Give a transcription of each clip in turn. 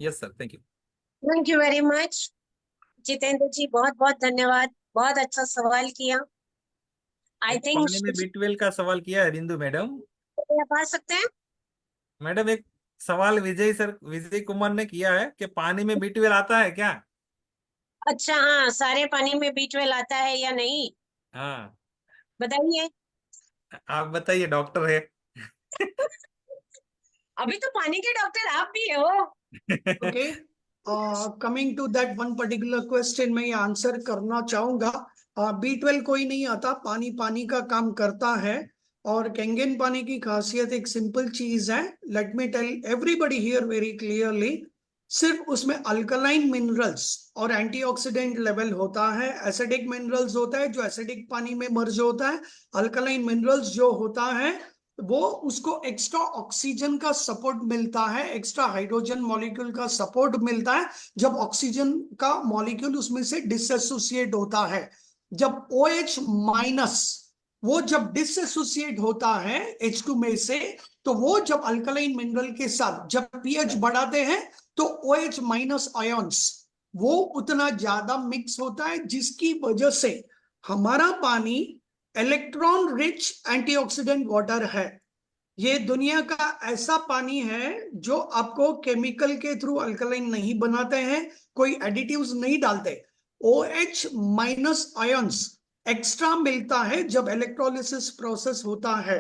Yes sir, thank you. Thank you very much Jitendra ji, बहुत बहुत धन्यवाद। बहुत अच्छा सवाल किया। आई एक थिंक पानी में B12 का सवाल किया है बिंदु मैडम। आप आ सकते हैं। मैडम एक सवाल विजय कुमार ने किया है कि पानी में B12 आता है क्या? अच्छा, हाँ, सारे पानी में B12 आता है या नहीं, हाँ, बताइए। आप बताइए, डॉक्टर है। अभी तो पानी के डॉक्टर आप भी हो। Okay, coming to that one particular question, मैं ये आंसर करना चाहूंगा। B12 कोई नहीं आता, पानी पानी का काम करता है। और कैंगेन पानी की खासियत एक सिंपल चीज है। Let me tell everybody here very clearly. सिर्फ उसमें अल्कलाइन मिनरल्स और एंटीऑक्सीडेंट लेवल होता है। एसिडिक मिनरल्स होता है जो एसिडिक पानी में मर्ज होता है। अल्कलाइन मिनरल्स जो होता है वो उसको एक्स्ट्रा ऑक्सीजन का सपोर्ट मिलता है, एक्स्ट्रा हाइड्रोजन मॉलिक्यूल का सपोर्ट मिलता है जब ऑक्सीजन का मॉलिक्यूल उसमें से डिसएसोसिएट होता है। जब OH माइनस वो जब डिसएसोसिएट होता है H2 में से, तो वो जब अल्कलाइन मिनरल के साथ जब pH बढ़ाते हैं तो OH माइनस आयंस वो उतना ज्यादा मिक्स होता है, जिसकी वजह से हमारा पानी इलेक्ट्रॉन रिच एंटीऑक्सीडेंट वाटर है। ये दुनिया का ऐसा पानी है जो आपको केमिकल के थ्रू अल्कलाइन नहीं बनाते हैं, कोई एडिटिव्स नहीं डालते। OH माइनस आयंस एक्स्ट्रा मिलता है जब इलेक्ट्रोलिसिस प्रोसेस होता है।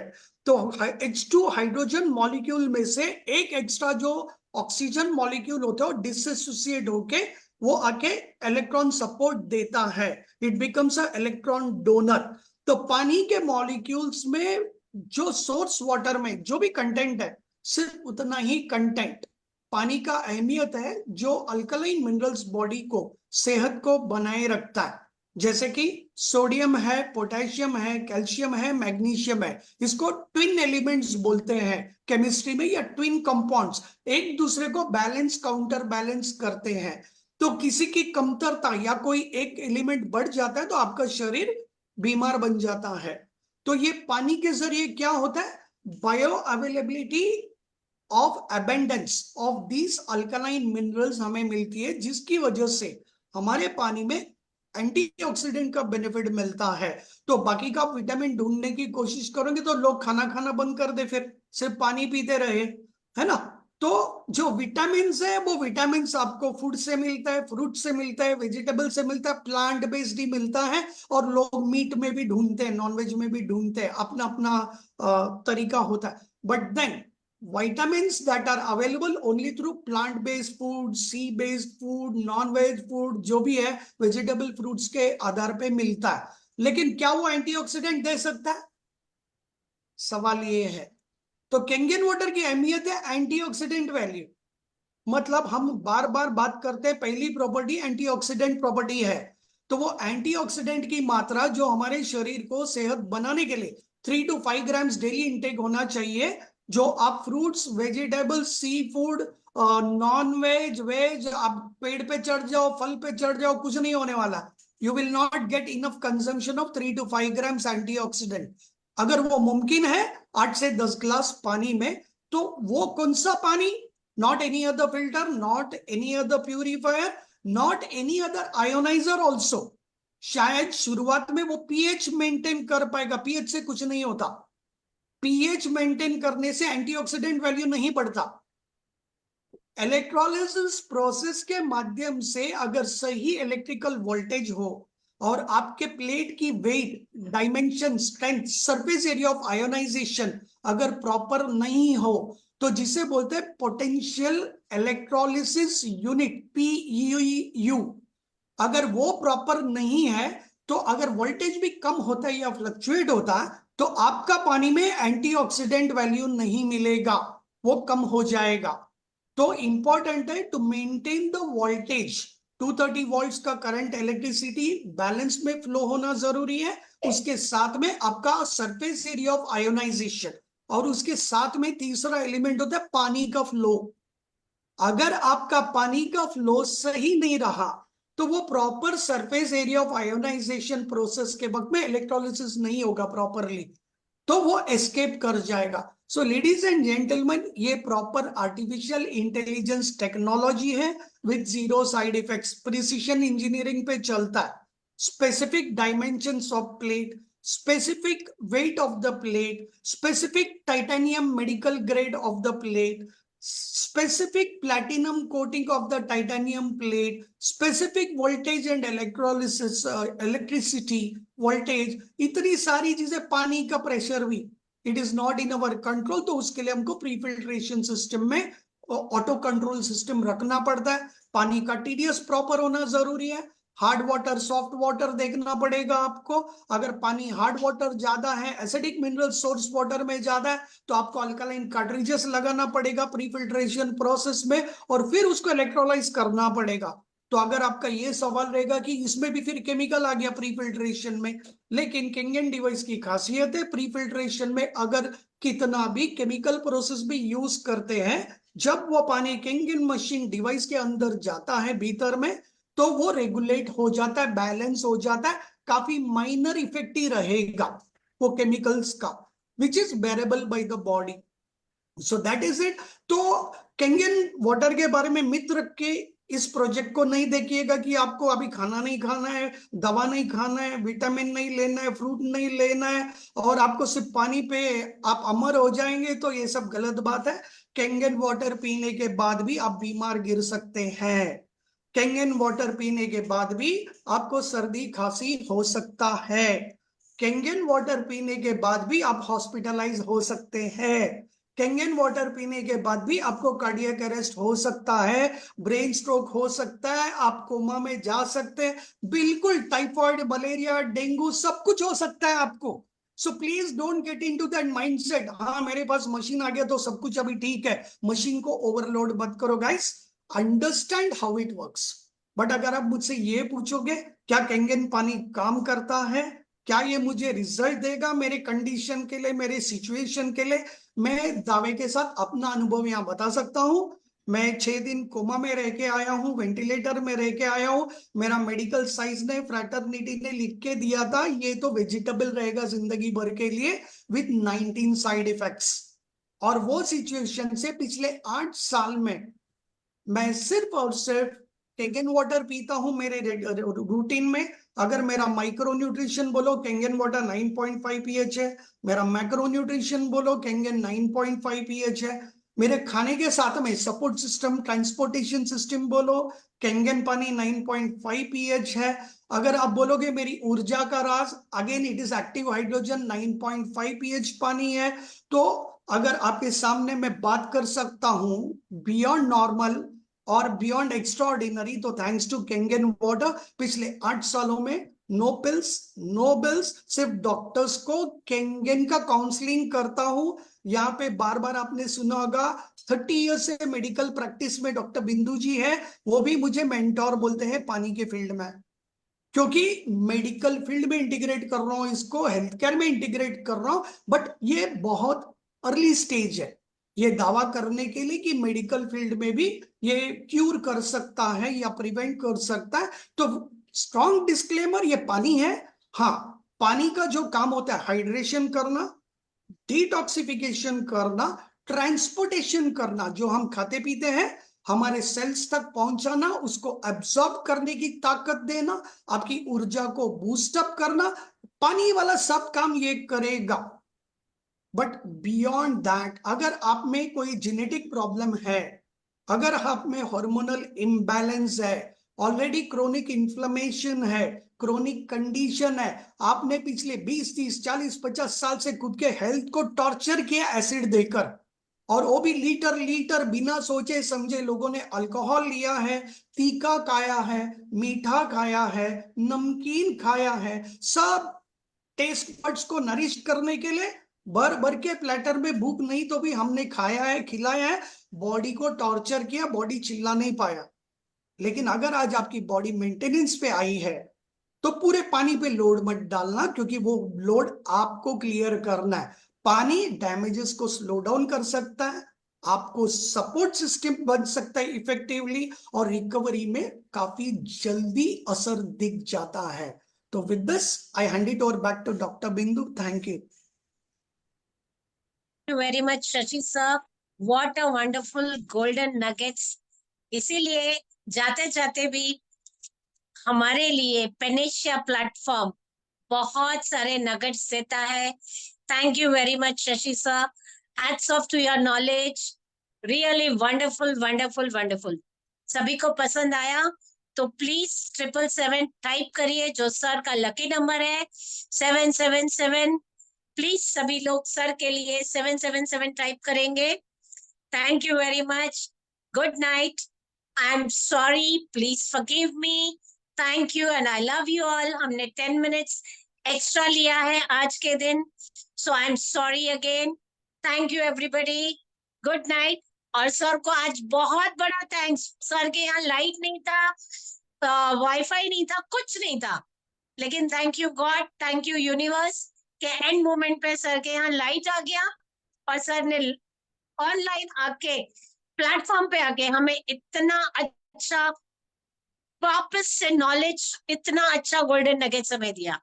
तो H2 हाइड्रोजन मॉलिक्यूल में से एक एक्स्ट्रा जो ऑक्सीजन मॉलिक्यूल होता है वो डिसएसोसिएट होके वो आके इलेक्ट्रॉन सपोर्ट देता है। It becomes a electron donor. तो पानी के मॉलिक्यूल्स में जो सोर्स वाटर में जो भी कंटेंट है, सिर्फ उतना ही कंटेंट पानी का अहमियत है जो अल्कलाइन मिनरल्स बॉडी को, सेहत को बनाए रखता है। जैसे कि सोडियम है, पोटेशियम है, कैल्शियम है, मैग्नीशियम है। इसको ट्विन एलिमेंट्स बोलते हैं केमिस्ट्री में, या ट्विन कंपाउंड्स, एक दूसरे को बैलेंस काउंटर बैलेंस करते हैं। तो किसी की कमतरता या कोई एक एलिमेंट बढ़ जाता है तो आपका शरीर बीमार बन जाता है। तो ये पानी के जरिए क्या होता है, bio availability of abundance of these alkaline minerals हमें मिलती है, जिसकी वजह से हमारे पानी में एंटीऑक्सीडेंट का बेनिफिट मिलता है। तो बाकी का विटामिन ढूंढने की कोशिश करोगे तो लोग खाना खाना बंद कर दे, फिर सिर्फ पानी पीते रहे, है ना। तो जो विटामिन है वो विटामिन आपको फूड से मिलता है, फ्रूट से मिलता है, वेजिटेबल से मिलता है, प्लांट बेस्ड ही मिलता है। और लोग मीट में भी ढूंढते हैं, नॉनवेज में भी ढूंढते हैं, अपना अपना तरीका होता है। But then vitamins that are available only through plant based food, sea based food, non veg food, जो भी है वेजिटेबल फ्रूट्स के आधार पे मिलता है। लेकिन क्या वो एंटीऑक्सीडेंट दे सकता है, सवाल ये है। तो कैंगन वाटर की अहमियत है एंटीऑक्सीडेंट वैल्यू। मतलब हम बार बार बात करते हैं, पहली प्रॉपर्टी एंटीऑक्सीडेंट प्रॉपर्टी है। तो वो एंटीऑक्सीडेंट की मात्रा जो हमारे शरीर को सेहत बनाने के लिए 3 to 5 ग्राम्स डेली इंटेक होना चाहिए। जो आप fruits, vegetables, sea food, non veg, veg, आप पेड़ पे चढ़ जाओ, फल पे चढ़ जाओ, कुछ नहीं होने वाला। You will not get enough consumption of 3 to 5 grams antioxidant. अगर वो मुमकिन है 8 से 10 ग्लास पानी में, तो वो कौन सा पानी, not any other filter, not any other purifier, not any other ionizer also। शायद शुरुआत में वो पीएच मेंटेन कर पाएगा, पीएच से कुछ नहीं होता, पीएच मेंटेन करने से एंटीऑक्सीडेंट वैल्यू नहीं बढ़ता। इलेक्ट्रोलिसिस प्रोसेस के माध्यम से अगर सही इलेक्ट्रिकल वोल्टेज हो और आपके प्लेट की weight, dimension, strength, surface area of ionization अगर प्रॉपर नहीं हो, तो जिसे बोलते हैं पोटेंशियल इलेक्ट्रोलिसिस यूनिट, PEU, अगर वो प्रॉपर नहीं है, तो अगर वोल्टेज भी कम होता है या फ्लक्चुएट होता है, तो आपका पानी में एंटीऑक्सीडेंट वैल्यू नहीं मिलेगा, वो कम हो जाएगा। तो इंपॉर्टेंट है to maintain the voltage. 230 volts का करंट, इलेक्ट्रिसिटी बैलेंस में फ्लो होना जरूरी है। उसके साथ में आपका सरफेस एरिया ऑफ आयोनाइजेशन, और उसके साथ में तीसरा एलिमेंट होता है पानी का फ्लो। अगर आपका पानी का फ्लो सही नहीं रहा, तो वो proper surface area of ionization process के वक्त में इलेक्ट्रोलिसिस नहीं होगा प्रॉपरली, तो वो एस्केप कर जाएगा। सो लेडीज एंड जेंटलमैन, ये प्रॉपर आर्टिफिशियल इंटेलिजेंस टेक्नोलॉजी है with zero side effects, precision engineering पे चलता है। Specific dimensions of plate, specific weight of the plate, specific titanium medical grade of the plate, specific platinum coating of the titanium plate, specific voltage and electrolysis, electricity voltage, इतनी सारी चीजें, पानी का pressure भी, it is not in our control. तो उसके लिए हमको प्री फिल्ट्रेशन सिस्टम में ऑटो कंट्रोल सिस्टम रखना पड़ता है। पानी का टीडीएस प्रॉपर होना जरूरी है। हार्ड वाटर सॉफ्ट वाटर देखना पड़ेगा आपको। अगर पानी हार्ड वाटर ज्यादा है, एसिडिक मिनरल सोर्स वाटर में ज्यादा है, तो आपको अल्कलाइन कार्ट्रिजेस लगाना पड़ेगा प्री फिल्ट्रेशन प्रोसेस में, और फिर उसको इलेक्ट्रोलाइज करना पड़ेगा। तो अगर आपका ये सवाल रहेगा कि इसमें भी फिर केमिकल आ गया प्री फिल्ट्रेशन में, लेकिन केंगन डिवाइस की खासियत है, प्री फिल्ट्रेशन में अगर कितना भी केमिकल प्रोसेस भी यूज करते हैं, जब वो पानी केंगन मशीन डिवाइस के अंदर जाता है भीतर में, तो वो रेगुलेट हो जाता है, बैलेंस हो जाता है। काफी माइनर इफेक्ट ही रहेगा वो केमिकल्स का, which is बेरेबल by the body. So that is it. तो केंगन वाटर के बारे में मिथ रख के इस प्रोजेक्ट को नहीं देखिएगा कि आपको अभी खाना नहीं खाना है, दवा नहीं खाना है, विटामिन नहीं लेना है, फ्रूट नहीं लेना है, और आपको सिर्फ पानी पे आप अमर हो जाएंगे, तो ये सब गलत बात है। केंगन वाटर पीने के बाद भी आप बीमार गिर सकते हैं। केंगन वाटर पीने के बाद भी आपको सर्दी खांसी हो सकता है। केंगन वाटर पीने के बाद भी आप हॉस्पिटलाइज हो सकते हैं। केंगन वाटर पीने के बाद भी आपको कार्डियक अरेस्ट हो सकता है, ब्रेन स्ट्रोक हो सकता है, आप कोमा में जा सकते हैं। बिल्कुल टाइफाइड, मलेरिया, डेंगू सब कुछ हो सकता है आपको। So please don't get into that mindset, हाँ मेरे पास मशीन आ गया तो सब कुछ अभी ठीक है। मशीन को ओवरलोड मत करो guys, understand how it works. But अगर आप मुझसे ये पूछोगे क्या केंगन पानी काम करता है, क्या ये मुझे रिजल्ट देगा मेरे कंडीशन के लिए, मेरे सिचुएशन के लिए, मैं दावे के साथ अपना अनुभव यहां बता सकता हूं। मैं 6 दिन कोमा में रह के आया हूं, वेंटिलेटर में रह के आया हूं। मेरा मेडिकल साइंस ने, फ्रैटर्निटी ने लिख के दिया था ये तो वेजिटेबल रहेगा जिंदगी भर के लिए विथ 19 साइड इफेक्ट्स। और वो सिचुएशन से पिछले 8 साल में मैं सिर्फ और सिर्फ केंगन वाटर पीता हूं मेरे रूटीन में। अगर मेरा माइक्रो न्यूट्रिशन बोलो, केंगन वाटर 9.5 pH है। मेरा मैक्रो न्यूट्रिशन बोलो, केंगन 9.5 pH है। मेरे खाने के साथ में सपोर्ट सिस्टम, ट्रांसपोर्टेशन सिस्टम बोलो, केंगन पानी 9.5 pH है। अगर आप बोलोगे मेरी ऊर्जा का राज, again it is active hydrogen, 9.5 pH पानी है। तो अगर आपके सामने मैं बात कर सकता हूं बियॉन्ड नॉर्मल और बियॉन्ड एक्स्ट्राऑर्डिनरी, तो थैंक्स टू केंगन वाटर पिछले 8 सालों में नो पिल्स, नो बिल्स, सिर्फ डॉक्टर्स को केंगन का काउंसलिंग करता हूं। यहाँ पे बार बार आपने सुना होगा 30 ईयर्स से मेडिकल प्रैक्टिस में डॉक्टर बिंदु जी है, वो भी मुझे मेंटोर बोलते हैं पानी के फील्ड में, क्योंकि मेडिकल फील्ड में इंटीग्रेट कर रहा हूं इसको, हेल्थ केयर में इंटीग्रेट कर रहा हूं। बट ये बहुत अर्ली स्टेज है ये दावा करने के लिए कि मेडिकल फील्ड में भी ये क्यूर कर सकता है या प्रिवेंट कर सकता है। तो स्ट्रॉन्ग डिस्क्लेमर, ये पानी है। हाँ, पानी का जो काम होता है हाइड्रेशन करना, डिटॉक्सिफिकेशन करना, ट्रांसपोर्टेशन करना, जो हम खाते पीते हैं हमारे सेल्स तक पहुंचाना, उसको एब्सॉर्ब करने की ताकत देना, आपकी ऊर्जा को बूस्ट अप करना, पानी वाला सब काम ये करेगा। बट बियॉन्ड दैट, अगर आप में कोई जेनेटिक प्रॉब्लम है, अगर आप में हार्मोनल इम्बैलेंस है, ऑलरेडी क्रोनिक इन्फ्लेमेशन है, क्रोनिक कंडीशन है, आपने पिछले 20, 30, 40, 50 साल से खुद के हेल्थ को टॉर्चर किया एसिड देकर, और वो भी लीटर लीटर बिना सोचे समझे लोगों ने अल्कोहल लिया है, तीखा खाया है, मीठा खाया है, नमकीन खाया है, सब टेस्ट बड्स को नरिश करने के लिए भर भर के प्लेटर में, भूख नहीं तो भी हमने खाया है, खिलाया है, बॉडी को टॉर्चर किया, बॉडी चिल्ला नहीं पाया। लेकिन अगर आज आपकी बॉडी मेंटेनेंस पे आई है, तो पूरे पानी पे लोड मत डालना, क्योंकि वो लोड आपको क्लियर करना है। पानी डैमेजेस को स्लो डाउन कर सकता है, आपको सपोर्ट सिस्टम बन सकता है इफेक्टिवली, और रिकवरी में काफी जल्दी असर दिख जाता है। तो with this I hand it over back to doctor Bindu. Thank you. you very much, Shashi sir. What a wonderful golden nuggets. इसीलिए जाते जाते भी हमारे लिए पेनेशिया प्लेटफॉर्म बहुत सारे नगेट्स देता है. Thank you very much, Shashi sir. Hats off to your knowledge. Really wonderful, wonderful, wonderful. सभी को पसंद आया तो प्लीज 777 टाइप करिए, जो सर का लकी नंबर है 777. प्लीज सभी लोग सर के लिए 777 टाइप करेंगे. Thank you very much. Good night. I am sorry, please forgive me. Thank you and I love you all. हमने 10 मिनट्स एक्स्ट्रा लिया है आज के दिन, so I am sorry again. Thank you everybody. Good night. और sir को आज बहुत बड़ा थैंक्स. सर के यहाँ लाइट नहीं था, वाईफाई नहीं था, कुछ नहीं था, लेकिन thank you God, thank you universe के एंड मोमेंट पे सर के यहाँ लाइट आ गया और सर ने ऑनलाइन आके प्लेटफॉर्म पे आके हमें इतना अच्छा वापस से नॉलेज, इतना अच्छा गोल्डन नगेट्स हमें दिया.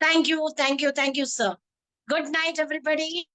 Thank you, thank you, thank you sir. Good night everybody.